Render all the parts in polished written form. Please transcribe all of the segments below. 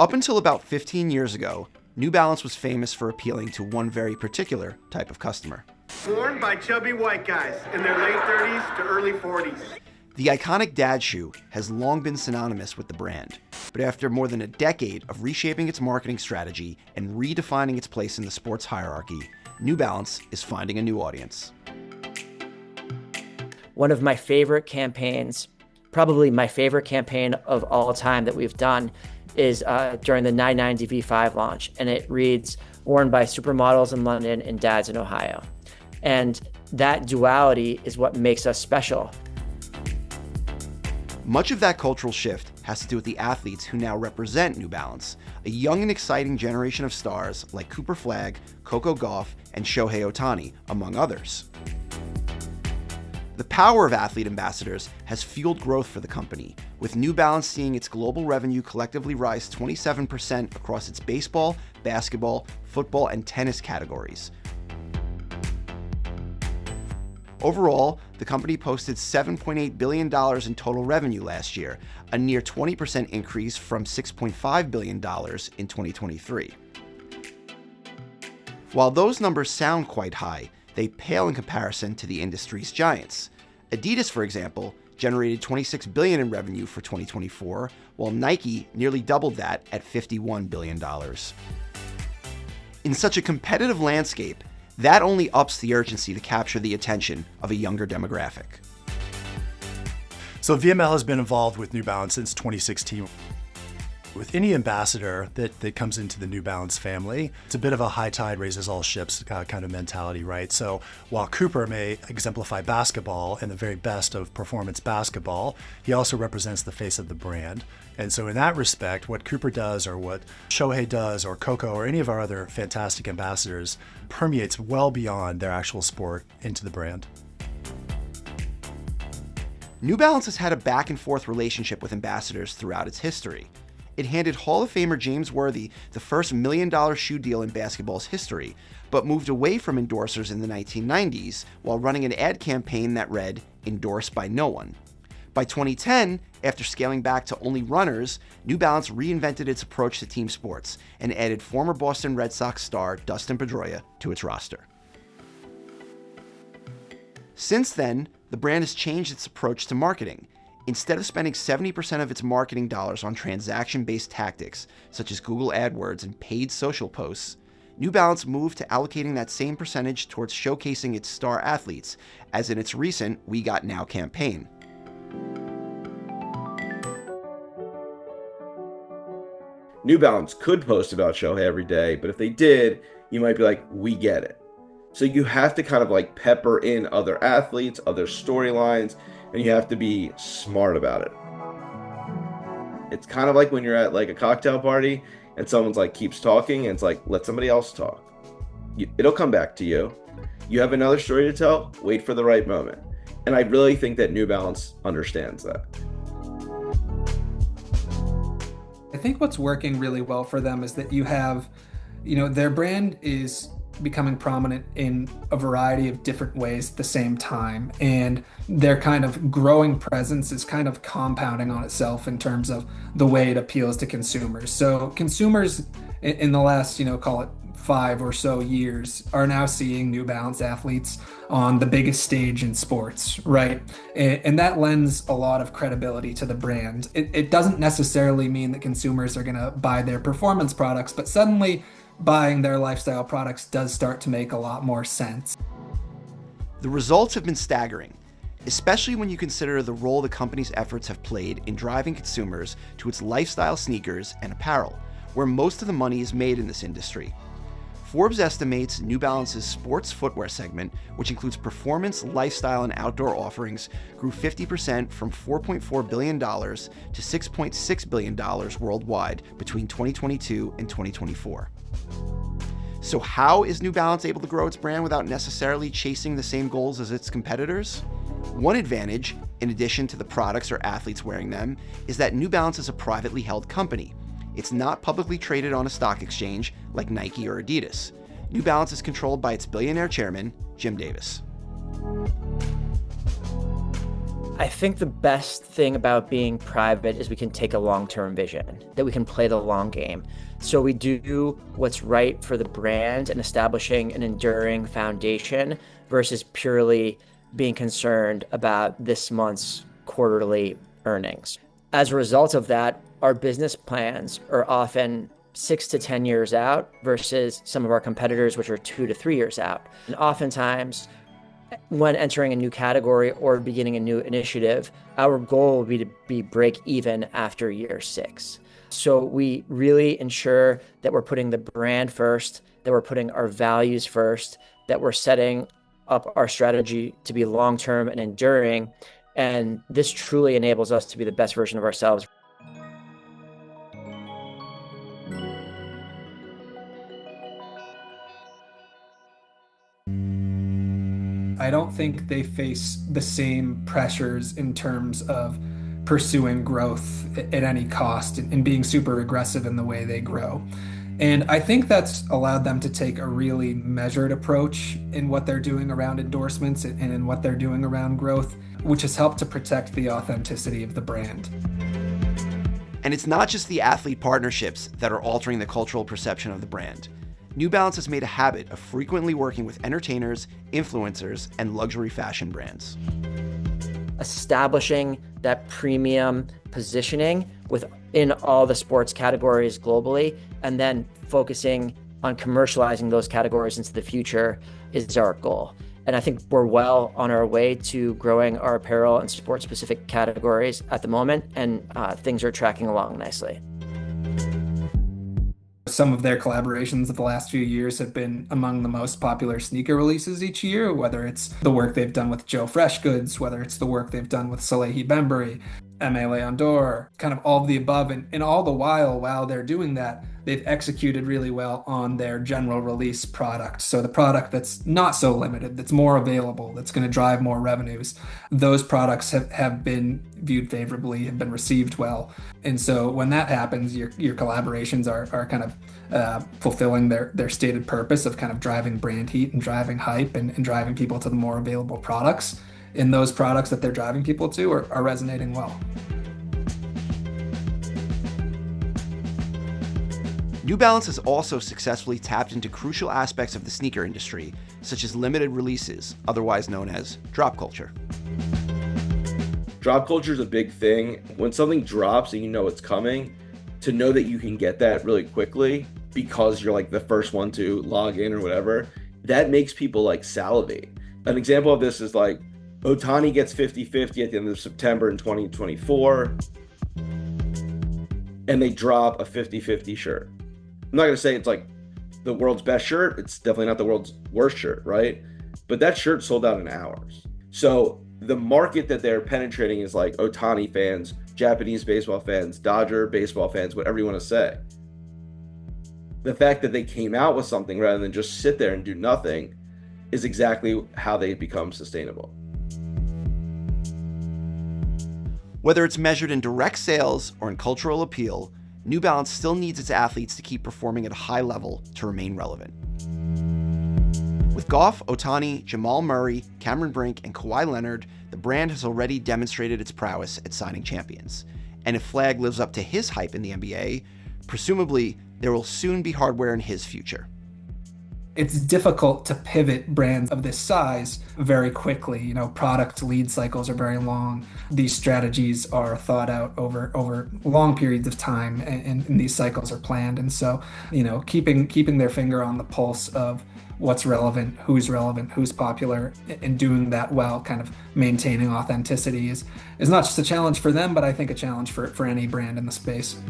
Up until about 15 years ago, New Balance was famous for appealing to one very particular type of customer. Worn by chubby white guys in their late 30s to early 40s. The iconic dad shoe has long been synonymous with the brand, but after more than a decade of reshaping its marketing strategy and redefining its place in the sports hierarchy, New Balance is finding a new audience. One of my favorite campaigns, probably my favorite campaign of all time that we've done, is during the 990 V5 launch, and it reads, "Worn by supermodels in London and dads in Ohio." And that duality is what makes us special. Much of that cultural shift has to do with the athletes who now represent New Balance, a young and exciting generation of stars like Cooper Flagg, Coco Gauff, and Shohei Ohtani, among others. The power of athlete ambassadors has fueled growth for the company, with New Balance seeing its global revenue collectively rise 27% across its baseball, basketball, football, and tennis categories. Overall, the company posted $7.8 billion in total revenue last year, a near 20% increase from $6.5 billion in 2023. While those numbers sound quite high, they pale in comparison to the industry's giants. Adidas, for example, generated $26 billion in revenue for 2024, while Nike nearly doubled that at $51 billion. In such a competitive landscape, that only ups the urgency to capture the attention of a younger demographic. So VML has been involved with New Balance since 2016. With any ambassador that comes into the New Balance family, it's a bit of a high tide raises all ships kind of mentality, right? So while Cooper may exemplify basketball and the very best of performance basketball, he also represents the face of the brand. And so in that respect, what Cooper does or what Shohei does or Coco or any of our other fantastic ambassadors permeates well beyond their actual sport into the brand. New Balance has had a back and forth relationship with ambassadors throughout its history. It handed Hall of Famer James Worthy the first $1 million shoe deal in basketball's history, but moved away from endorsers in the 1990s while running an ad campaign that read, "Endorsed by no one." By 2010, after scaling back to only runners, New Balance reinvented its approach to team sports and added former Boston Red Sox star Dustin Pedroia to its roster. Since then, the brand has changed its approach to marketing. Instead of spending 70% of its marketing dollars on transaction-based tactics, such as Google AdWords and paid social posts, New Balance moved to allocating that same percentage towards showcasing its star athletes, as in its recent We Got Now campaign. New Balance could post about Shohei every day, but if they did, you might be like, we get it. So you have to kind of like pepper in other athletes, other storylines, and you have to be smart about it. It's kind of like when you're at like a cocktail party and someone's like keeps talking and it's like, let somebody else talk. It'll come back to you. You have another story to tell, wait for the right moment. And I really think that New Balance understands that. I think what's working really well for them is that you have, their brand is becoming prominent in a variety of different ways at the same time. And their kind of growing presence is kind of compounding on itself in terms of the way it appeals to consumers. So consumers in the last, call it 5 or so years are now seeing New Balance athletes on the biggest stage in sports, right? And that lends a lot of credibility to the brand. It doesn't necessarily mean that consumers are going to buy their performance products, but suddenly buying their lifestyle products does start to make a lot more sense. The results have been staggering, especially when you consider the role the company's efforts have played in driving consumers to its lifestyle sneakers and apparel, where most of the money is made in this industry. Forbes estimates New Balance's sports footwear segment, which includes performance, lifestyle, and outdoor offerings, grew 50% from $4.4 billion to $6.6 billion worldwide between 2022 and 2024. So how is New Balance able to grow its brand without necessarily chasing the same goals as its competitors? One advantage, in addition to the products or athletes wearing them, is that New Balance is a privately held company. It's not publicly traded on a stock exchange like Nike or Adidas. New Balance is controlled by its billionaire chairman, Jim Davis. I think the best thing about being private is we can take a long-term vision, that we can play the long game. So we do what's right for the brand and establishing an enduring foundation versus purely being concerned about this month's quarterly earnings. As a result of that, our business plans are often 6 to 10 years out versus some of our competitors, which are 2 to 3 years out. And oftentimes, when entering a new category or beginning a new initiative, our goal would be to be break even after year 6. So we really ensure that we're putting the brand first, that we're putting our values first, that we're setting up our strategy to be long-term and enduring. And this truly enables us to be the best version of ourselves. I don't think they face the same pressures in terms of pursuing growth at any cost and being super aggressive in the way they grow. And I think that's allowed them to take a really measured approach in what they're doing around endorsements and in what they're doing around growth, which has helped to protect the authenticity of the brand. And it's not just the athlete partnerships that are altering the cultural perception of the brand. New Balance has made a habit of frequently working with entertainers, influencers, and luxury fashion brands. Establishing that premium positioning within all the sports categories globally, and then focusing on commercializing those categories into the future is our goal. And I think we're well on our way to growing our apparel and sports-specific categories at the moment, and things are tracking along nicely. Some of their collaborations of the last few years have been among the most popular sneaker releases each year, whether it's the work they've done with Joe Freshgoods, whether it's the work they've done with Salehi Bembury, Aimé Leon Dore, kind of all of the above. And all the while they're doing that, they've executed really well on their general release product. So the product that's not so limited, that's more available, that's going to drive more revenues, those products have been viewed favorably, have been received well. And so when that happens, your collaborations are kind of fulfilling their stated purpose of kind of driving brand heat and driving hype and driving people to the more available products. And those products that they're driving people to are resonating well. New Balance has also successfully tapped into crucial aspects of the sneaker industry, such as limited releases, otherwise known as drop culture. Drop culture is a big thing. When something drops and you know it's coming, to know that you can get that really quickly because you're like the first one to log in or whatever, that makes people like salivate. An example of this is like Ohtani gets 50-50 at the end of September in 2024, and they drop a 50-50 shirt. I'm not going to say it's like the world's best shirt. It's definitely not the world's worst shirt, right? But that shirt sold out in hours. So the market that they're penetrating is like Ohtani fans, Japanese baseball fans, Dodger baseball fans, whatever you want to say. The fact that they came out with something rather than just sit there and do nothing is exactly how they become sustainable. Whether it's measured in direct sales or in cultural appeal, New Balance still needs its athletes to keep performing at a high level to remain relevant. With Gauff, Ohtani, Jamal Murray, Cameron Brink, and Kawhi Leonard, the brand has already demonstrated its prowess at signing champions. And if Flagg lives up to his hype in the NBA, presumably there will soon be hardware in his future. It's difficult to pivot brands of this size very quickly. You know, product lead cycles are very long. These strategies are thought out over long periods of time, and these cycles are planned. And so, you know, keeping their finger on the pulse of what's relevant, who's popular, and doing that while kind of maintaining authenticity is not just a challenge for them, but I think a challenge for any brand in the space.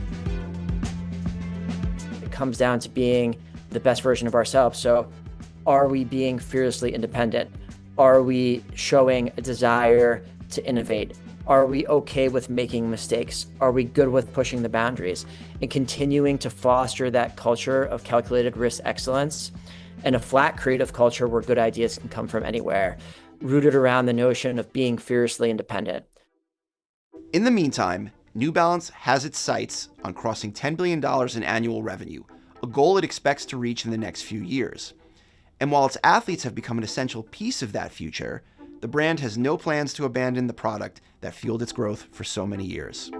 It comes down to being the best version of ourselves. So are we being fearlessly independent? Are we showing a desire to innovate? Are we okay with making mistakes? Are we good with pushing the boundaries and continuing to foster that culture of calculated risk excellence and a flat creative culture where good ideas can come from anywhere, rooted around the notion of being fiercely independent? In the meantime, New Balance has its sights on crossing $10 billion in annual revenue, a goal it expects to reach in the next few years. And while its athletes have become an essential piece of that future, the brand has no plans to abandon the product that fueled its growth for so many years.